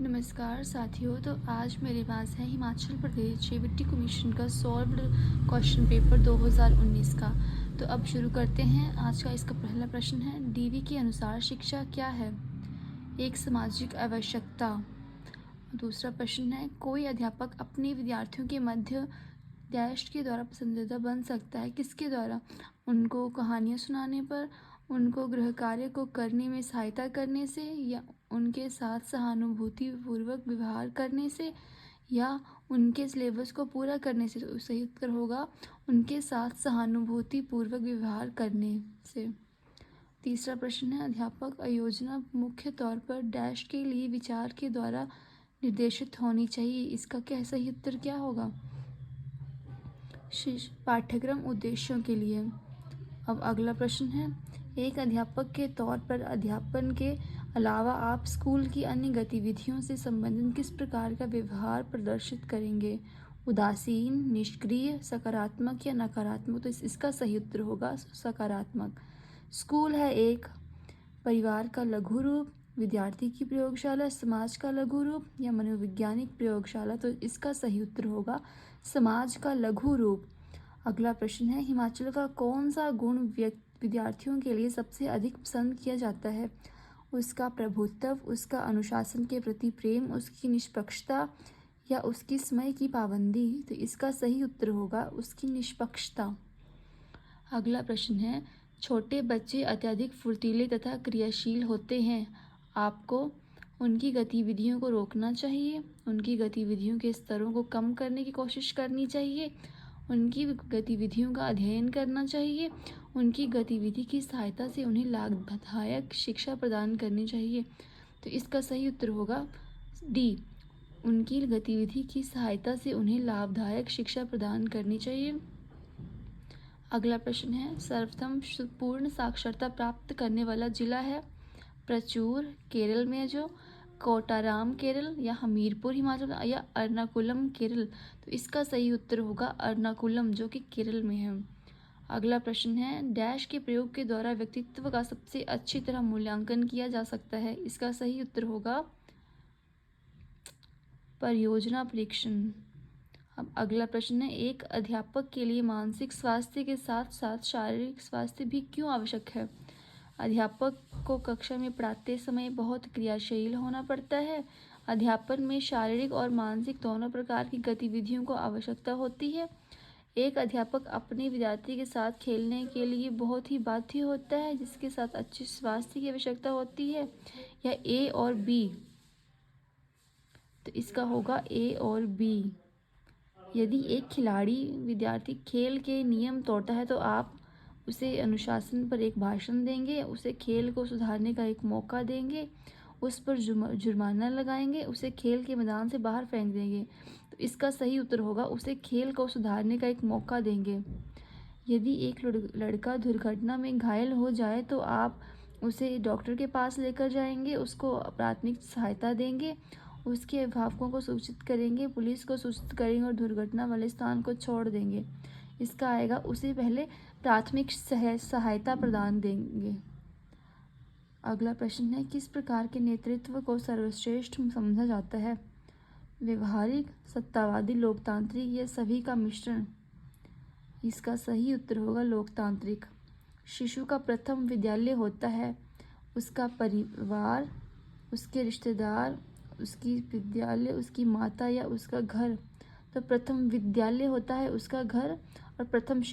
नमस्कार साथियों। तो आज मेरे पास है हिमाचल प्रदेश सीबीटी कमीशन का सॉल्व्ड क्वेश्चन पेपर 2019 का। तो अब शुरू करते हैं। आज का इसका पहला प्रश्न है, डीवी के अनुसार शिक्षा क्या है? एक सामाजिक आवश्यकता। दूसरा प्रश्न है, कोई अध्यापक अपने विद्यार्थियों के मध्य डैश के द्वारा पसंदीदा बन सकता है। किसके द्वारा? उनको कहानियाँ सुनाने पर, उनको गृह कार्य को करने में सहायता करने से, या उनके साथ सहानुभूतिपूर्वक व्यवहार करने से, या उनके सिलेबस को पूरा करने से। तो सही उत्तर होगा उनके साथ सहानुभूतिपूर्वक व्यवहार करने से। तीसरा प्रश्न है, अध्यापक योजना मुख्य तौर पर डैश के लिए विचार के द्वारा निर्देशित होनी चाहिए। इसका क्या सही उत्तर क्या होगा? पाठ्यक्रम उद्देश्यों के लिए। अब अगला प्रश्न है, एक अध्यापक के तौर पर अध्यापन के अलावा आप स्कूल की अन्य गतिविधियों से संबंधित किस प्रकार का व्यवहार प्रदर्शित करेंगे? उदासीन, निष्क्रिय, सकारात्मक या नकारात्मक? तो इसका सही उत्तर होगा सकारात्मक। स्कूल है एक परिवार का लघु रूप, विद्यार्थी की प्रयोगशाला समाज का लघु रूप, या मनोवैज्ञानिक प्रयोगशाला? तो इसका सही उत्तर होगा समाज का लघु रूप। अगला प्रश्न है, हिमाचल का कौन सा गुण विद्यार्थियों के लिए सबसे अधिक पसंद किया जाता है? उसका प्रभुत्व, उसका अनुशासन के प्रति प्रेम, उसकी निष्पक्षता, या उसकी समय की पाबंदी? तो इसका सही उत्तर होगा उसकी निष्पक्षता। अगला प्रश्न है, छोटे बच्चे अत्यधिक फुर्तीले तथा क्रियाशील होते हैं। आपको उनकी गतिविधियों को रोकना चाहिए, उनकी गतिविधियों के स्तरों को कम करने की कोशिश करनी चाहिए, उनकी गतिविधियों का अध्ययन करना चाहिए, उनकी गतिविधि की सहायता से उन्हें लाभदायक शिक्षा प्रदान करनी चाहिए। तो इसका सही उत्तर होगा डी, उनकी गतिविधि की सहायता से उन्हें लाभदायक शिक्षा प्रदान करनी चाहिए। अगला प्रश्न है, सर्वप्रथम पूर्ण साक्षरता प्राप्त करने वाला जिला है? प्रचूर केरल में जो, कोटाराम केरल, या हमीरपुर हिमाचल, या एर्नाकुलम केरल? तो इसका सही उत्तर होगा एर्नाकुलम जो कि केरल में है। अगला प्रश्न है, डैश के प्रयोग के द्वारा व्यक्तित्व का सबसे अच्छी तरह मूल्यांकन किया जा सकता है। इसका सही उत्तर होगा परियोजना परीक्षण। अब अगला प्रश्न है, एक अध्यापक के लिए मानसिक स्वास्थ्य के साथ साथ शारीरिक स्वास्थ्य भी क्यों आवश्यक है? अध्यापक को कक्षा में पढ़ाते समय बहुत क्रियाशील होना पड़ता है। अध्यापन में शारीरिक और मानसिक दोनों प्रकार की गतिविधियों को आवश्यकता होती है। एक अध्यापक अपने विद्यार्थी के साथ खेलने के लिए बहुत ही बाध्य होता है, जिसके साथ अच्छे स्वास्थ्य की आवश्यकता होती है, या ए और बी? तो इसका होगा ए और बी। यदि एक खिलाड़ी विद्यार्थी खेल के नियम तोड़ता है तो आप उसे अनुशासन पर एक भाषण देंगे, उसे खेल को सुधारने का एक मौका देंगे, उस पर जुर्माना लगाएंगे, उसे खेल के मैदान से बाहर फेंक देंगे? तो इसका सही उत्तर होगा उसे खेल को सुधारने का एक मौका देंगे। यदि एक लड़का दुर्घटना में घायल हो जाए तो आप उसे डॉक्टर के पास लेकर जाएंगे, उसको प्राथमिक सहायता देंगे, उसके अभिभावकों को सूचित करेंगे, पुलिस को सूचित करेंगे और दुर्घटना वाले स्थान को छोड़ देंगे? इसका आएगा उसे पहले प्राथमिक सहायता प्रदान देंगे। अगला प्रश्न है, किस प्रकार के नेतृत्व को सर्वश्रेष्ठ समझा जाता है? व्यवहारिक, सत्तावादी, लोकतांत्रिक, या सभी का मिश्रण? इसका सही उत्तर होगा लोकतांत्रिक। शिशु का प्रथम विद्यालय होता है उसका परिवार, उसके रिश्तेदार, उसकी विद्यालय, उसकी माता, या उसका घर? तो प्रथम विद्यालय होता है उसका घर, और प्रथम